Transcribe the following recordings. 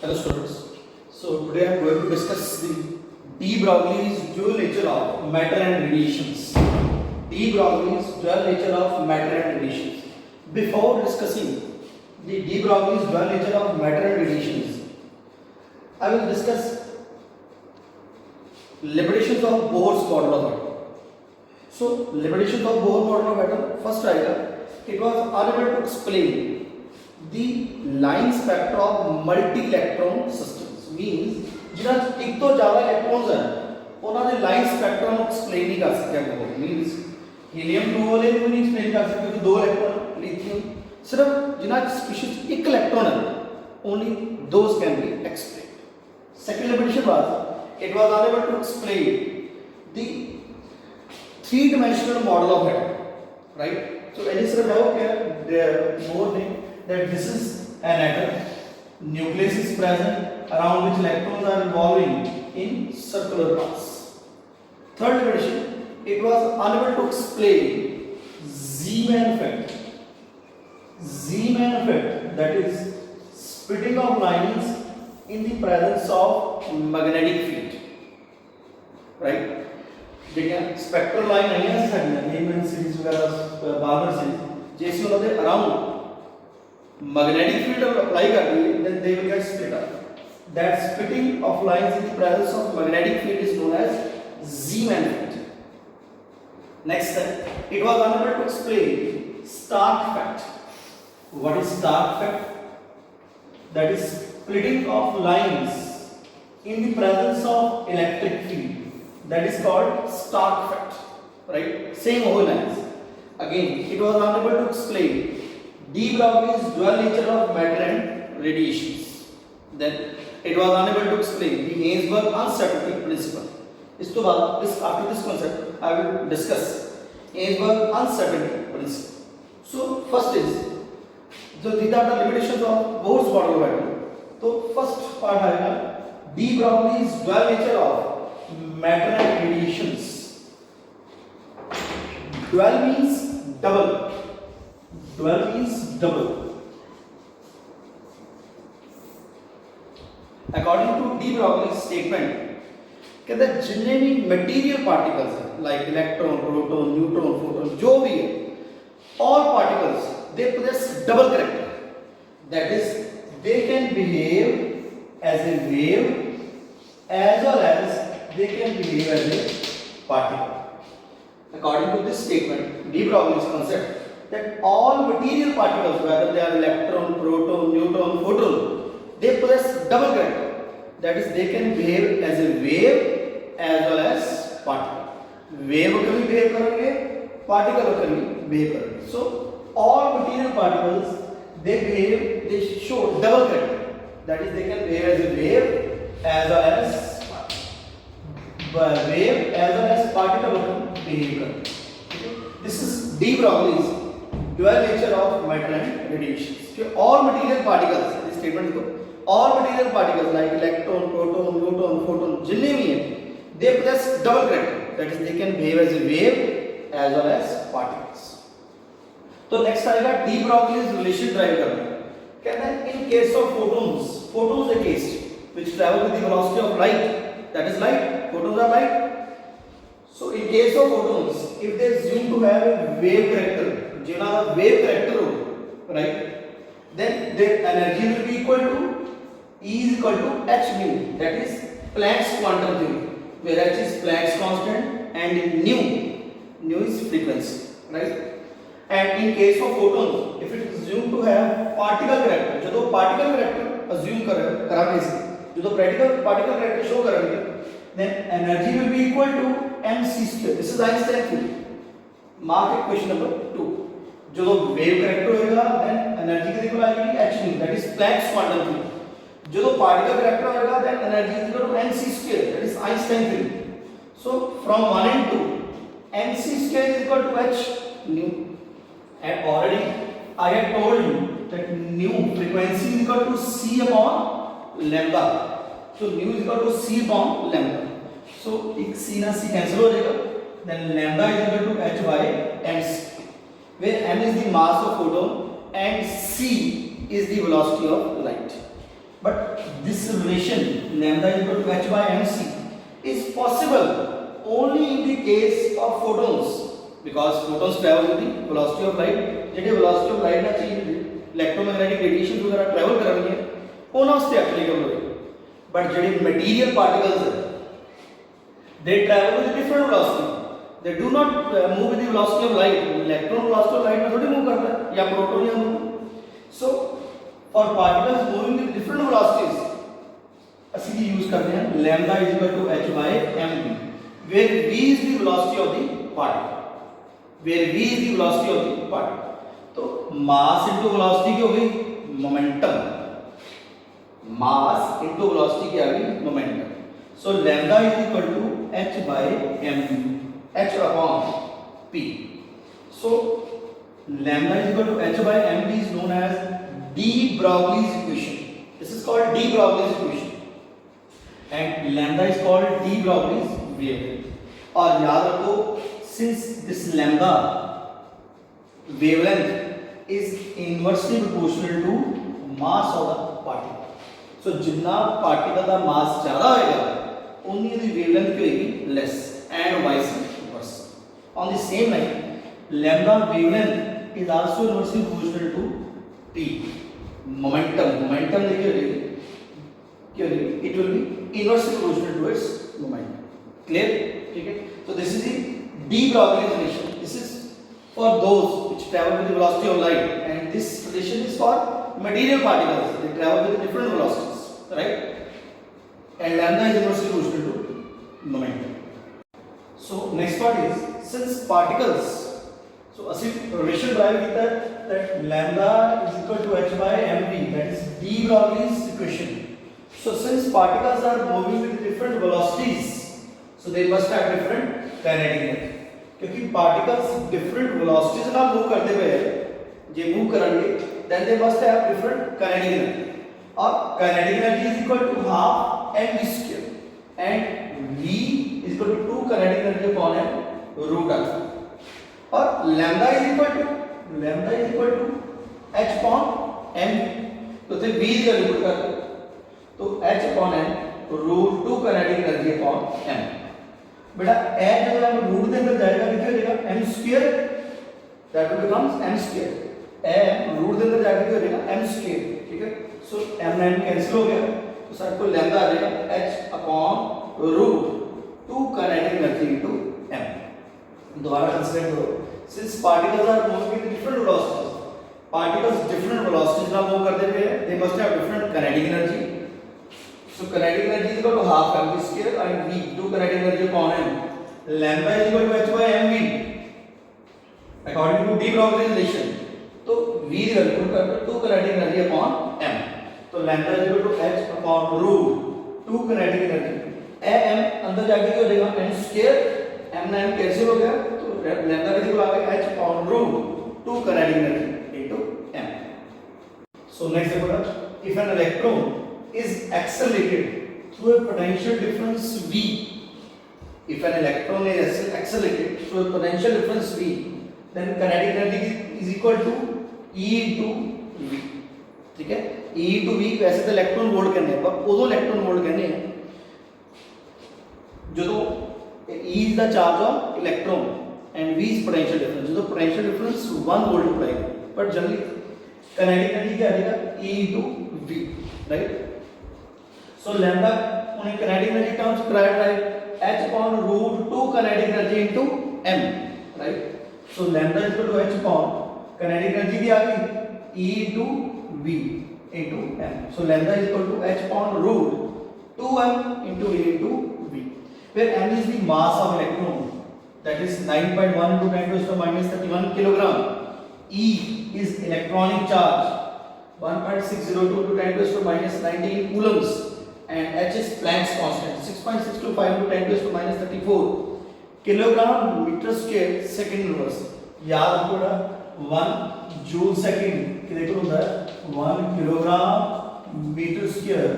Hello students. So today I am going to discuss the de Broglie's dual nature of matter and radiations. De Broglie's dual nature of matter and radiations. Before discussing the de Broglie's dual nature of matter and radiations, I will discuss limitations of Bohr's model of matter. So limitations of Bohr model of matter. First idea, it was unable to explain the line spectra of multi-electron systems. Means जिन्हां एक तो ज़्यादा electrons हैं उन्होंने line spectra को explain नहीं कर सकते हैं. मीन्स हीलियम 2 वाले को नहीं एक्सप्लेन कर सकते क्योंकि 2 इलेक्ट्रॉन. लिथियम सिर्फ जिन्हां स्पीशीज एक इलेक्ट्रॉन है only those can be explain. Second limitation was it was enable to explain the 3-dimensional model of atom, right? So Edison wrote here more name that this is an atom, nucleus is present around which electrons are revolving in circular paths. Third limitation, it was unable to explain Z-man effect. Z-man effect, that is splitting of lines in the presence of magnetic field, right? देखिए spectral line आई है साडियां हेमन series वगैरह Balmer series जैसे उन्होंने around magnetic field apply कर दी then they will get split up. That splitting of lines in the presence of magnetic field is known as Z-man effect. Next it was enable to explain Stark effect. What is Stark effect? That is splitting of lines in the presence of electric field, that is called Stark effect, right? Same whole lines. Again, it was unable to explain de Broglie's dual nature of matter and radiations. Then it was unable to explain the Heisenberg uncertainty principle. इसके बाद after this concept I will discuss Heisenberg uncertainty principle. So first is जो these are the limitations of Bohr's model of atom. तो first part आएगा de Broglie's dual nature of matter and radiations. Dual means double. Dual means double. According to de Broglie's statement, कहते हैं जितने भी material particles हैं, like electron, proton, neutron, photon, जो भी है, all particles they possess double character. That is, they can behave as a wave as well as they can behave as a particle. According to this statement, de Broglie's concept that all material particles, whether they are electron, proton, neutron, photon, they possess double character. That is, they can behave as a wave as well as particle. Wave can भी behave करेंगे, particle can भी behave करेंगे. So all material particles they show double character. That is, they can behave as a wave as well as particle can behave. This is de Broglie's dual nature of matter and radiations. So all material particles, this statement को all material particles like electron, proton, neutron, photon, जितने भी हैं, they possess double character. That is, they can behave as a wave as well as particles. तो next आएगा de Broglie's relation drive करना. कहते हैं in case of photons are case which travel with the velocity of light, that is light, photons are light. So in case of photons, if they assume to have a wave character, जिन्होंने wave character हो, right, then their energy will be equal to E is equal to h mu, that is Planck's quantum theory, where h is Planck's constant and nu is frequency, right? And in case of photons, if it is assumed to have particle character, जो तो particle character assume कराने से, जो तो particle character show करेंगे, then energy will be equal to mc square. This is Einstein theory. Mark question number 2. जो तो wave character होगा, then energy कितनी को आएगी h nu, that is Planck's quantum theory. जो तो particle character होगा, then energy is equal to mc square, that is Einstein theory. So from 1 and 2, mc square is equal to h nu. And already I had told you that nu frequency is equal to c upon lambda. So nu is equal to c upon lambda. So एक c ना c cancel हो जाएगा. Then lambda is equal to h by mc, where m is the mass of photon and c is the velocity of light. but this relation lambda is equal to h by mc is possible only in the case of photons, because photons travel with the velocity of light. जेडे velocity of light ना चाहिए electromagnetic radiation वगैरह travel कर रही है ਉਹਨਾਂ वास्ते applicable होगी, but जेडे material particles है they travel with a different velocity. They do not move with the velocity of light. Electron velocity of light में थोड़ी move करता है, या proton या move. So for particles moving with different velocities, ਅਸੀਂ ਕੀ use करते हैं lambda is equal to h by mv, where v is the velocity of the particle. Where v is the velocity of the particle. तो mass into velocity की हो गई momentum. Mass into velocity की आ गई momentum. So lambda is equal to h by mv. H upon P. So lambda is equal to h by mv is known as de Broglie's equation. This is called de Broglie's equation, and lambda is called de Broglie's wavelength. और याद रखो, since this lambda wavelength is inversely proportional to mass of the particle. So जितना particle का mass ज़्यादा होगा, उन्हीं की wavelength क्या होगी less, and vice versa. On the same line, lambda wavelength is also inversely proportional to t. Momentum देखिए क्या होगी? It will be inversely proportional to its momentum. Clear? ठीक है? So this is the de Broglie relation. This is for those which travel with the velocity of light, and this relation is for material particles. They travel with different velocities, right? And lambda is inversely proportional to momentum. So next part is, since particles, so ਅਸੀਂ relation derive ਕੀਤਾ that lambda is equal to h by mv, that is de Broglie's equation. So since particles are moving with different velocities, so they must have different kinetic energy. क्योंकि particles different velocities ਨਾਲ move करते हुए जे move करेंगे, then they must have different kinetic energy. और kinetic energy is equal to half mv square, and v is equal to 2 kinetic energy upon m root r. और lambda is equal to h upon m. तो फिर v की value put कर दो, तो h upon m root 2 kinetic energy upon m. बेटा h जब हम रूट के अंदर जाएगा कितना हो जाएगा m square, that will becomes m square. m root के अंदर जाएगा कितना हो जाएगा m square. ठीक है? सो m n कैंसिल हो गया, तो सर को lambda आ जाएगा h upon root 2 kinetic energy into m. दोबारा कंसीडर करो, since particles are moving with different velocities, particles different velocities ना मूव करते हुए they must have different kinetic energy. So kinetic energy is equal to half mv square and v 2 kinetic energy upon m. Lambda is equal to h by mv according to de Broglie relation. तो v की value put कर दो 2 kinetic energy upon m. तो lambda is equal to h upon root 2 kinetic energy. m अंदर जाके क्या हो जाएगा m square, m ना m कैंसिल हो गया, तो lambda की वैल्यू आ गई h upon root 2 kinetic energy into m. So next देखो, if an electron is accelerated through a potential difference v, if an electron is accelerated through a potential difference v, then kinetic energy is equal to e into v. ठीक है? e into v वैसे तो electron volt करने हैं, पर उदो electron volt करने हैं जो e is the charge of electron and v is potential difference. जो potential difference 1 volt अप्लाई करें, पर जनरली kinetic energy क्या आएगा e into v, right? So lambda on kinetic energy terms prior right h upon root 2 kinetic energy into m, right? So lambda is equal to h upon kinetic energy की आ गई e into v into m. So lambda is equal to h upon root 2m into e into v, where m is the mass of electron, that is 9.1 into 10 to the minus 31 kilogram. E is electronic charge 1.602 to 10 to the minus 19 coulombs, and h is Planck's constant 6.625 to 10 to the minus 34 kilogram meter square second inverse. याद रखो 1 joule second कितने को होता है 1 kilogram metre square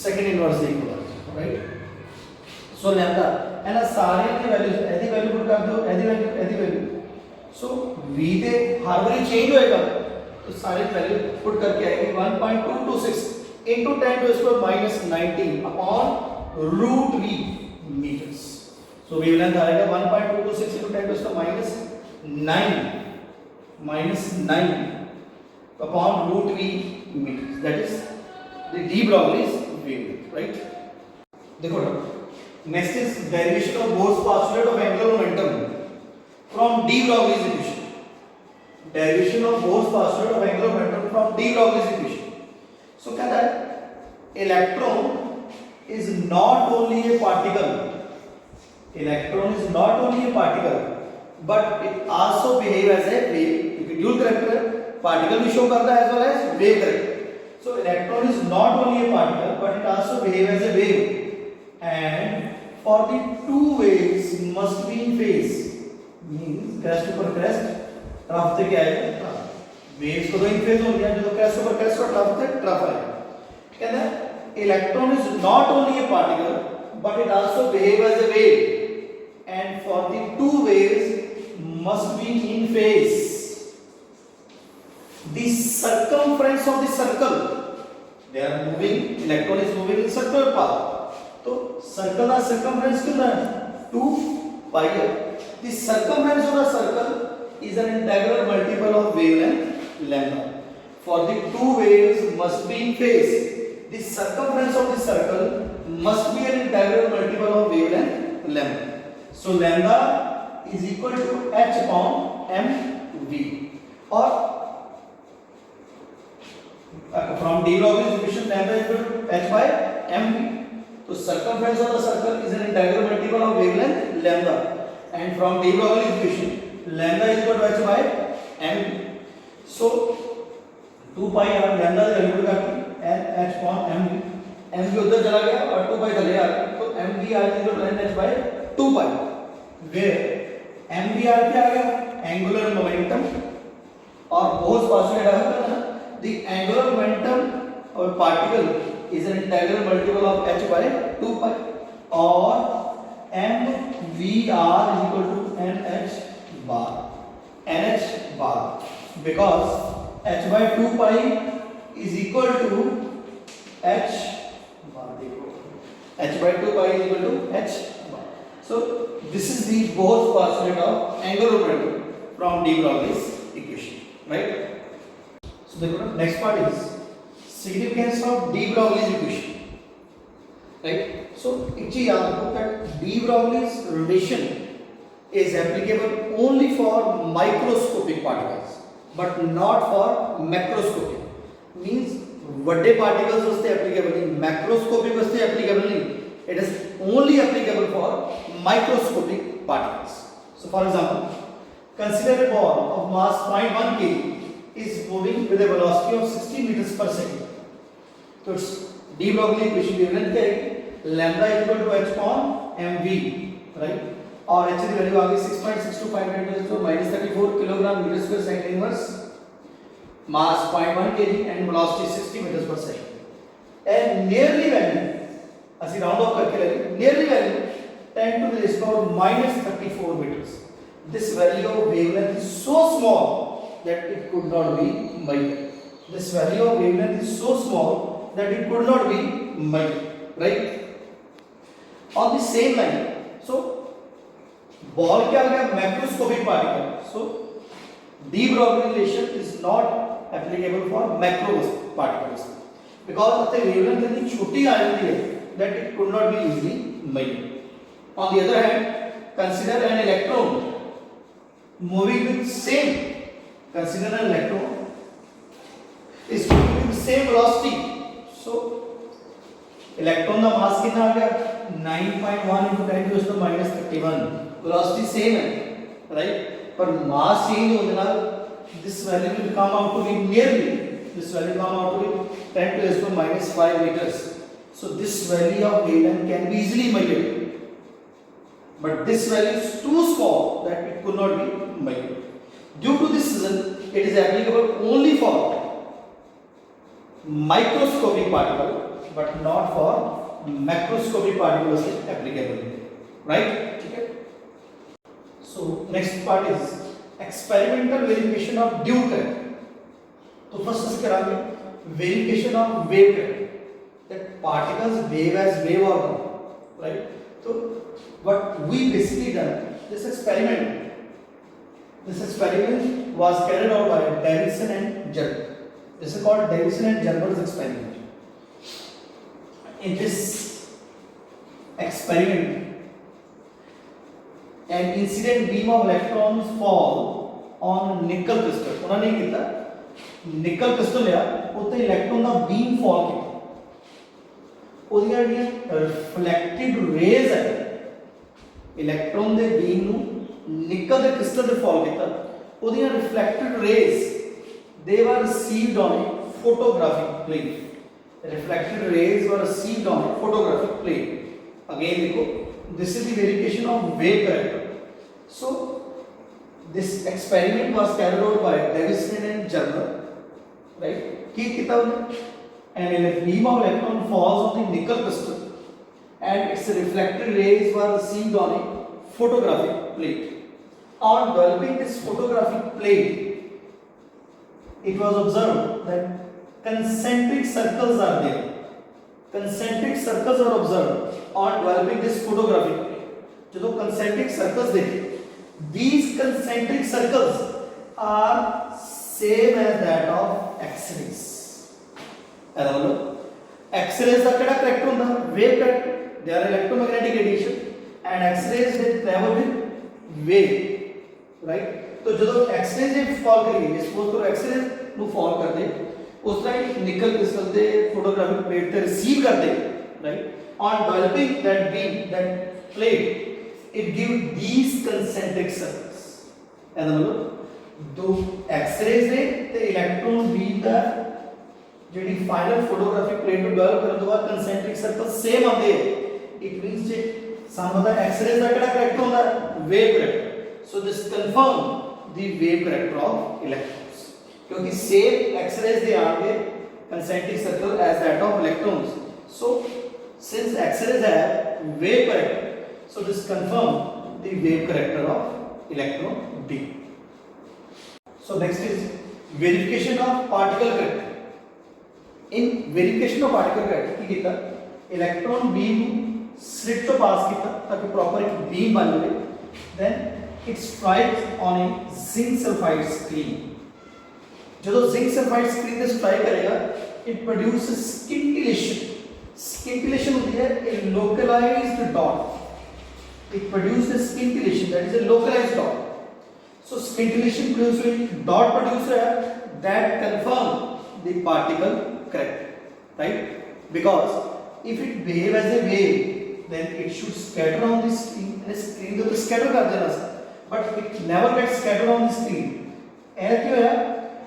second inverse देखो, right? So lambda and सारे की value एदी वैल्यू पुट कर दो, एदी वैल्यू, सो v ते हर बारी चेंज होएगा, तो सारे वैल्यू पुट करके आएगी 1.226 into 10 to the power minus 19 upon root v meters. So wavelength आएगा 1.226 into 10 to the power minus 9 upon root v meters. That is the de Broglie's wavelength, right? देखो ना, next is derivation of Bohr's postulate of angular momentum from de Broglie's equation. Derivation of Bohr's postulate of angular momentum from de Broglie's equation. So कहता है electron is not only a particle. Electron is not only a particle, but it also behave as a wave. क्योंकि dual character है, particle भी show करता है as well as wave character. So electron is not only a particle, but it also behave as a wave. And for the two waves must be in phase. Means crest ऊपर crest, trough से क्या आएगा? Waves को तो in phase हो गया, जो crest ऊपर crest और trough से trough आएगा. कहता है electron is not only a particle, but it also behave as a wave. And for the two waves must be in phase. The circumference of the circle, they are moving, electron is moving in circular path. So circle का circumference कितना है? 2 pi r. The circumference of the circle is an integral multiple of wavelength lambda. For the two waves must be in phase. The circumference of the circle must be an integral multiple of wavelength lambda. So lambda is equal to h upon mv. Or from de Broglie's equation, lambda is equal to h by mv. So circumference of the circle is an integral multiple of wavelength lambda, and from de Broglie's equation, lambda is equal to h by mv. So 2 pi r lambda is equal to h upon mv. mv उधर चला गया और 2 pi चले आ गया, तो mv r is equal to n h by 2 pi, where mv r क्या आ गया? Angular momentum. और Bohr's postulate आ गया the angular momentum of a particle is an integral multiple of h by 2 pi, or mvr is equal to nh bar, because h by 2 pi is equal to h bar. H by 2 pi is equal to h bar. So this is the Bohr's postulate of angular momentum from de Broglie's equation, right? So the next part is significance of de Broglie's equation, right? So एक चीज याद रखो that de Broglie's relation is applicable only for microscopic particles, but not for macroscopic. Means बड़े particles वास्ते applicable नहीं, macroscopic वास्ते applicable नहीं. It is only applicable for microscopic particles. So for example, consider a ball of mass 0.1 kg is moving with a velocity of 60 meters per second. So its de Broglie equation wavelength क्या है? Lambda is equal to h upon mv, right? और h की value आ गई 6.625 × 10 -34 kilogram metre square second inverse, mass 0.1 kg and velocity 60 meters per second. And nearly value, ਅਸੀਂ round of करके ले रहे, nearly value 10 to the power -34 meters. This value of wavelength is so small that it could not be measured. This value of wavelength is so small that it could not be measured, right? On the same line, so ball क्या हो गया? Macroscopic particle. So de Broglie relation is not applicable for macro particles because the wavelength इतनी छोटी आ जाती है that it could not be easily measured. On the other hand, consider an electron moving with same. Consider an electron is moving with same velocity. So electron का mass कितना आ गया? 9.1 into 10 to the -31. Velocity same है, right? पर mass change होने ना, this value will come out to be nearly. This value come out to be 10 to the -5 meters. So this value of wavelength can be easily measured. But this value is too small that it could not be measured. Due to this reason, it is applicable only for microscopic particle, but not for macroscopic particles applicable, right? Okay. So next part is experimental verification of dual character. तो first ਅਸੀਂ ਕਰਾਂਗੇ verification of wave that particles behave as wave organ, right? So what we basically done, this experiment was carried out by Davidson and Gerber. This is called Davidson and Gerber's experiment. In this experiment, an incident beam of electrons fall on nickel crystal. उन्होंने क्या किया? Nickel crystal लिया, उत्ते electron का beam fall किया, ओदियां ਜਿਹੜੀਆਂ reflected rays है, इलेक्ट्रॉन दे बीम ਨੂੰ निकल दे क्रिस्टल ਤੇ ਫਾਲ ਕੀਤਾ, ओदियां reflected rays they were received on a photographic plate. Reflected rays were received on a photographic plate. Again देखो, this is the verification of wave character. So this experiment was carried out by Davidson and Gerber. Right? की किया उन्होंने? And a beam of electron falls on the nickel crystal, and its reflected rays were received on a photographic plate. On developing this photographic plate, it was observed that concentric circles are there. Concentric circles are observed on developing this photographic plate. जो concentric circles देखे, these concentric circles are same as that of X-rays. X-rays का क्या correct होता है? Wave character. They are electromagnetic radiation, and X-rays they travel with wave, right? तो जो X-rays जे fall करेगी, suppose करो X-rays नु फॉल कर दे, उस तरह निकल क्रिस्टल दे फोटोग्राफिक प्लेट ते रिसीव कर दे, right? On developing that beam, that plate, it gives these concentric circles. दो एक्स-रेज ने ते इलेक्ट्रॉन बीम दा जेडी फाइनल फोटोग्राफिक प्लेट ਨੂੰ ਡਿਵੈਲਪ ਕਰਨ ਤੋਂ ਬਾਅਦ ਕੰਸੈਂਟ੍ਰਿਕ ਸਰਕਲ ਸੇਮ ਆਉਂਦੇ ਇਟ ਮੀਨਸ ਜੇ ਸਾਨੂੰ ਦਾ ਐਕਸ-ਰੇਜ਼ ਦਾ ਕਿਹੜਾ ਕਰੈਕਟਰ ਹੁੰਦਾ wave character so this confirm the wave character of electrons क्योंकि सेम एक्स-रेज दे आएंगे concentric circle as that of electrons so since x-rays है wave character so this confirm the wave character of electron B. So next is verification of particle character. In verification of particle character की किया electron beam slit तो पास किया ताकि proper एक beam बन जाए, then it strikes on a zinc sulfide screen. जो zinc sulphide screen पे स्ट्राइक करेगा it produces scintillation. Scintillation होती है a localized dot. It produces scintillation, that is a localized dot. So scintillation produced with dot produced that confirm the particle character, right? Because if it behave as a wave, then it should scatter on the screen. And screen तो scatter कर देना sir, but it never gets scattered on the screen. ऐसा क्यों है?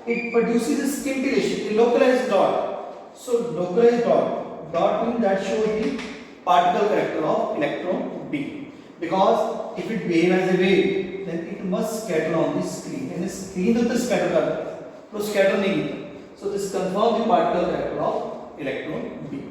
It produces a scintillation, a localized dot. So localized dot means that shows the particle character of electron B. Because if it behave as a wave, then it must scatter on the screen. And the screen तो scatter कर, तो scatter नहीं. So this confirms the particle character of electron B.